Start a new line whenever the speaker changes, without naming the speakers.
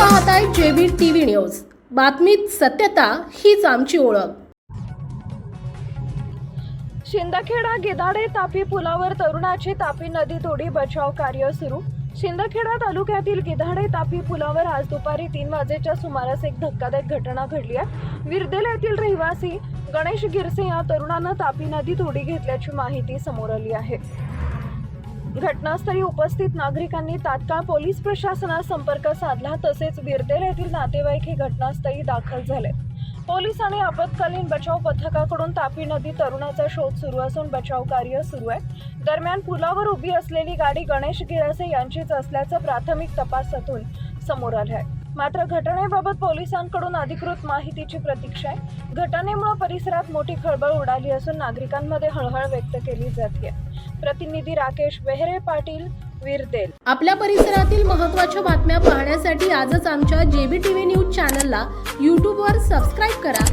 पाहताय JB TV news. बातमीत सत्यता हीच आमची ओळख।
शिंदखेडा गिधाडे तापी पुलावर तरुणाची तापी नदीत उडी, बचाव कार्य सुरू। शिंदखेडा तालुक्यातील गिधाडे तापी पुलावर आज दुपारी 3 वाजेच्या सुमारास एक धक्कादायक घटना घडली आहे। विरदेल येथील रहिवासी गणेश गिरसे या तरुणानं तापी नदीत उडी घेतल्याची माहिती समोर आली आहे। घटनास्थळी उपस्थित नागरिकांनी तात्काळ पोलीस प्रशासनास संपर्क साधला, तसेच विरदेल येथील नातेवाईक हे घटनास्थळी दाखल झाले। पोलिसांनी आपत्कालीन बचाव पथकाकडून तापी नदी तरुणाचा शोध सुरू असून बचाव कार्य सुरू आहे। दरम्यान पुलावर उभी असलेली गाडी गणेश गिरसे यांचीच असल्याचं प्राथमिक तपासातून समोर आलं आहे। मात्र घटनेबाबत पोलिसांकडून अधिकृत माहितीची प्रतीक्षा आहे। घटनेमुळे परिसरात मोठी खळबळ उडाली असून नागरिकांमध्ये हळहळ व्यक्त केली जाते। प्रतिनिधी राकेश बेहरे पाटील, विरदेल।
आपल्या परिसरातील महत्त्वाच्या बातम्या पाहण्यासाठी आजच आमच्या जेबी टीव्ही न्यूज चॅनलला YouTube वर सबस्क्राइब करा